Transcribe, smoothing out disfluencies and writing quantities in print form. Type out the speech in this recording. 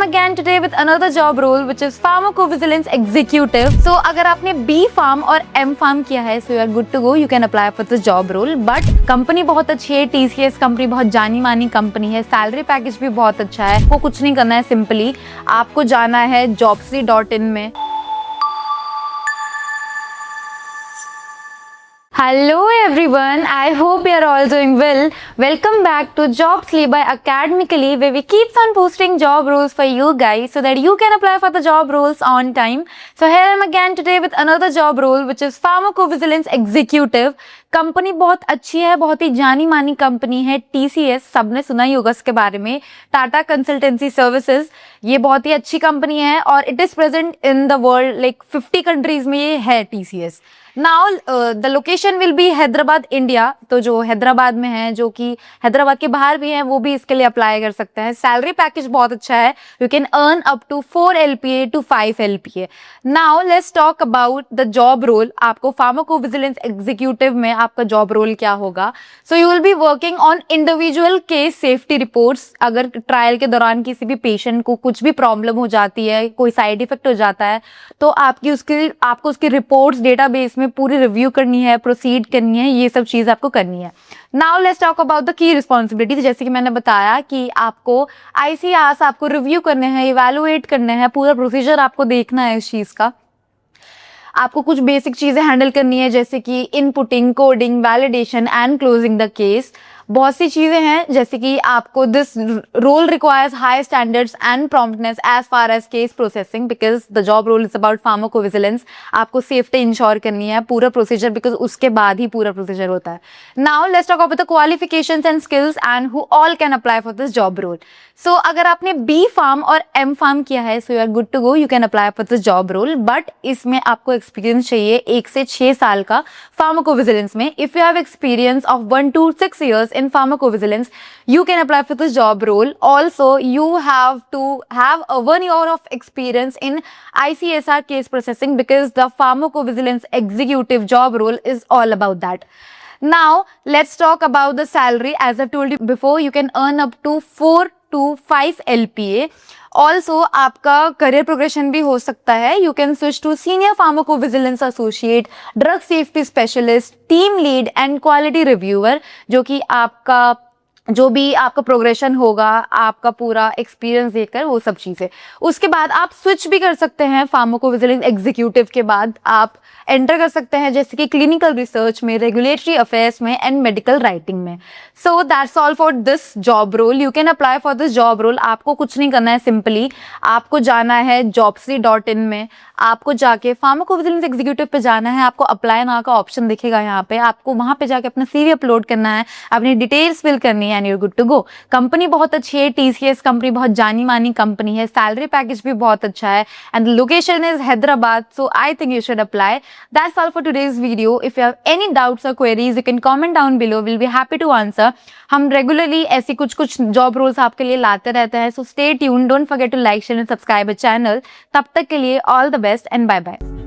again today with another job role which is pharmacovigilance executive. So अगर आपने B Farm और M Farm किया है so you are good to go. You can apply for this job role. But company बहुत अच्छी है, TCS company बहुत जानी मानी कंपनी है, सैलरी पैकेज भी बहुत अच्छा है. वो कुछ नहीं करना है, सिंपली आपको जाना है jobsly.in में. Hello everyone, I hope you are all doing well. Welcome back to Jobsly by Academically, where we keep on posting job roles for you guys so that you can apply for the job roles on time. So here I am again today with another job role which is pharmacovigilance executive. Company बहुत अच्छी है, बहुत ही जानी मानी company है, TCS, सबने सुना ही होगा इसके बारे में. टाटा कंसल्टेंसी सर्विसेज, ये बहुत ही अच्छी कंपनी है और it is present in the world, like 50 countries में ये है TCS. Now the location will be Hyderabad, India. तो जो हैदराबाद में है, जो कि हैदराबाद के बाहर भी हैं, वो भी इसके लिए अप्लाई कर सकते हैं. सैलरी पैकेज बहुत अच्छा है. You can earn up to 4 LPA to 5 LPA. Now let's talk about the job role. आपको फार्माकोविजिलेंस एग्जीक्यूटिव में आपका जॉब रोल क्या होगा. So you will be working on individual case safety reports. अगर trial के दौरान किसी भी पेशेंट को कुछ भी प्रॉब्लम हो जाती है, कोई साइड इफेक्ट हो जाता है, तो आपको उसकी रिपोर्ट्स डेटाबेस में पूरी रिव्यू करनी है, प्रोसीड करनी है, ये सब चीज आपको करनी है. Now let's talk about the key responsibilities. जैसे कि मैंने बताया कि आपको ICRs आपको रिव्यू करने हैं, इवैल्यूएट करने हैं, पूरा प्रोसीजर आपको देखना है इस चीज का. आपको कुछ बेसिक चीजें हैंडल करनी है, जैसे कि inputting, coding, validation and closing the case. बहुत सी चीजें हैं, जैसे कि आपको this role requires high standards and promptness as far as case processing, because the job role is about pharmacovigilance. आपको सेफ्टी इंश्योर करनी है, पूरा प्रोसीजर, बिकॉज उसके बाद ही पूरा प्रोसीजर होता है. Now let's talk about the qualifications and skills and who all can apply for this job role. So अगर आपने B Farm और M Farm किया है so you are good to go. You can apply for this job role. But इसमें आपको experience चाहिए 1 से 6 साल का फार्माकोविजिलेंस में. If you have experience of 1 to 6 years in pharmacovigilance, you can apply for this job role. Also, you have to have a 1 year of experience in ICSR case processing, because the pharmacovigilance executive job role is all about that. Now, let's talk about the salary. As I've told you before, you can earn up to 4 to 5 LPA. Also आपका career progression भी हो सकता है. You can switch to senior pharmacovigilance associate, drug safety specialist, team lead and quality reviewer. जो कि जो भी आपका प्रोग्रेशन होगा, आपका पूरा एक्सपीरियंस देखकर वो सब चीज़ें. उसके बाद आप स्विच भी कर सकते हैं. फार्माकोविजिलेंस एग्जीक्यूटिव के बाद आप एंटर कर सकते हैं, जैसे कि क्लिनिकल रिसर्च में, रेगुलेटरी अफेयर्स में एंड मेडिकल राइटिंग में. So that's all for this job role. You can apply for this job role. आपको कुछ नहीं करना है, सिंपली आपको जाना है jobsly.in में. आपको जाके फार्माकोविजिलेंस एग्जीक्यूटिव पे जाना है. आपको अप्लाई नाउ का ऑप्शन दिखेगा यहाँ पे. आपको वहाँ पे जाके अपना CV अपलोड करना है, अपनी डिटेल्स फिल करनी है and you are good to go. Company बहुत अच्छी है, TCS कंपनी बहुत जानी मानी कंपनी है, सैलरी पैकेज भी बहुत अच्छा है and location is Hyderabad. So I think you should apply. That's all for today's video. If you have any doubts or queries, you can comment down below. We'll be happy to answer. हम regularly ऐसी कुछ job roles आपके लिए लाते रहते हैं. So stay tuned. Don't forget to like, share and subscribe our channel. तब तक के लिए all the best and bye bye.